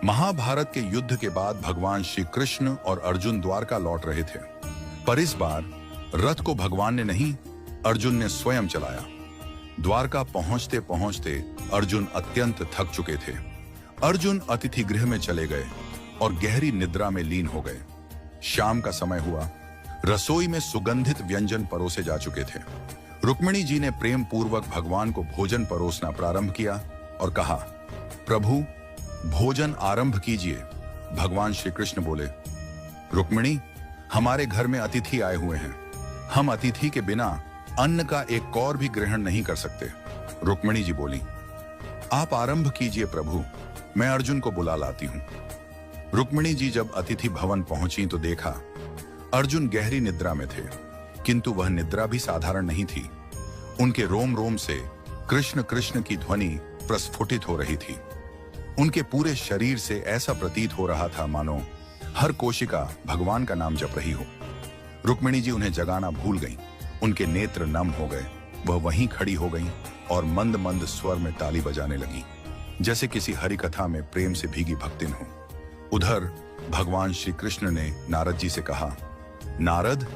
महाभारत के युद्ध के बाद भगवान श्री कृष्ण और अर्जुन द्वारका लौट रहे थे, पर इस बार रथ को भगवान ने नहीं, अर्जुन ने स्वयं चलाया। द्वारका पहुंचते पहुंचते अर्जुन अत्यंत थक चुके थे। अर्जुन अतिथि गृह में चले गए और गहरी निद्रा में लीन हो गए। शाम का समय हुआ, रसोई में सुगंधित व्यंजन परोसे जा चुके थे। रुक्मिणी जी ने प्रेम पूर्वक भगवान को भोजन परोसना प्रारंभ किया और कहा, प्रभु भोजन आरंभ कीजिए। भगवान श्री कृष्ण बोले, रुक्मिणी, हमारे घर में अतिथि आए हुए हैं, हम अतिथि के बिना अन्न का एक कौर भी ग्रहण नहीं कर सकते। रुक्मिणी जी बोली, आप आरंभ कीजिए प्रभु, मैं अर्जुन को बुला लाती हूं। रुक्मिणी जी जब अतिथि भवन पहुंची तो देखा अर्जुन गहरी निद्रा में थे, किंतु वह निद्रा भी साधारण नहीं थी। उनके रोम रोम से कृष्ण कृष्ण की ध्वनि प्रस्फुटित हो रही थी। उनके पूरे शरीर से ऐसा प्रतीत हो रहा था मानो हर कोशिका भगवान का नाम जप रही हो। रुक्मिणी जी उन्हें जगाना भूल गईं। उनके नेत्र नम हो गए। वह वहीं खड़ी हो गईं और मंद मंद स्वर में ताली बजाने लगी, जैसे किसी हरि कथा में प्रेम से भीगी भक्तिन हो। उधर भगवान श्री कृष्ण ने नारद जी से कहा, नारद,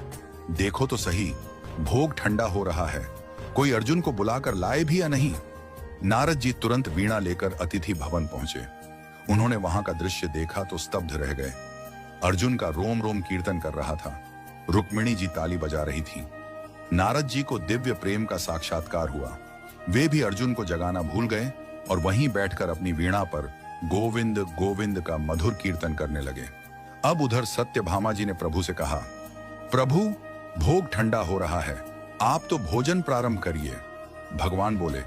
देखो तो सही, भोग ठंडा हो रहा है, कोई अर्जुन को बुलाकर लाए भी या नहीं। नारद जी तुरंत वीणा लेकर अतिथि भवन पहुंचे। उन्होंने वहां का दृश्य देखा तो स्तब्ध रह गए। अर्जुन का रोम रोम कीर्तन कर रहा था, रुक्मिणी जी ताली बजा रही थी। नारद जी को दिव्य प्रेम का साक्षात्कार हुआ। वे भी अर्जुन को जगाना भूल गए और वहीं बैठकर अपनी वीणा पर गोविंद गोविंद का मधुर कीर्तन करने लगे। अब उधर सत्यभामा जी ने प्रभु से कहा, प्रभु भोग ठंडा हो रहा है, आप तो भोजन प्रारंभ करिए। भगवान बोले,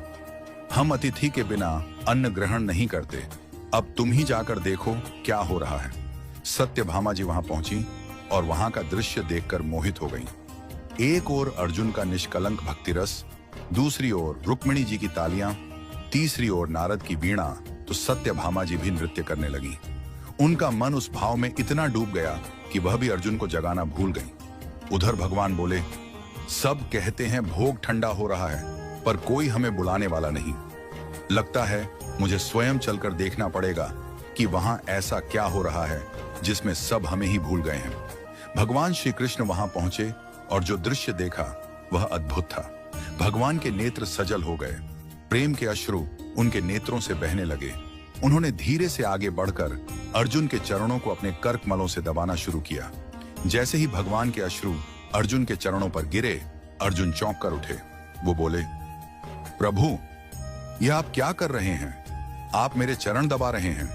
हम अतिथि के बिना अन्न ग्रहण नहीं करते, अब तुम ही जाकर देखो क्या हो रहा है। सत्यभामा जी वहां पहुंची और वहां का दृश्य देखकर मोहित हो गईं। एक ओर अर्जुन का निष्कलंक भक्ति रस, दूसरी ओर रुक्मिणी जी की तालियां, तीसरी ओर नारद की वीणा, तो सत्यभामा जी भी नृत्य करने लगी। उनका मन उस भाव में इतना डूब गया कि वह भी अर्जुन को जगाना भूल गई। उधर भगवान बोले, सब कहते हैं भोग ठंडा हो रहा है, पर कोई हमें बुलाने वाला नहीं। लगता है मुझे स्वयं चलकर देखना पड़ेगा कि वहां ऐसा क्या हो रहा है जिसमें सब हमें ही भूल गए हैं। भगवान श्री कृष्ण वहां पहुंचे और जो दृश्य देखा वह अद्भुत था। भगवान के नेत्र सजल हो गए, प्रेम के अश्रु उनके नेत्रों से बहने लगे। उन्होंने धीरे से आगे बढ़कर अर्जुन के चरणों को अपने कर्कमलों से दबाना शुरू किया। जैसे ही भगवान के अश्रु अर्जुन के चरणों पर गिरे, अर्जुन चौंक कर उठे। वो बोले, प्रभु, यह आप क्या कर रहे हैं? आप मेरे चरण दबा रहे हैं।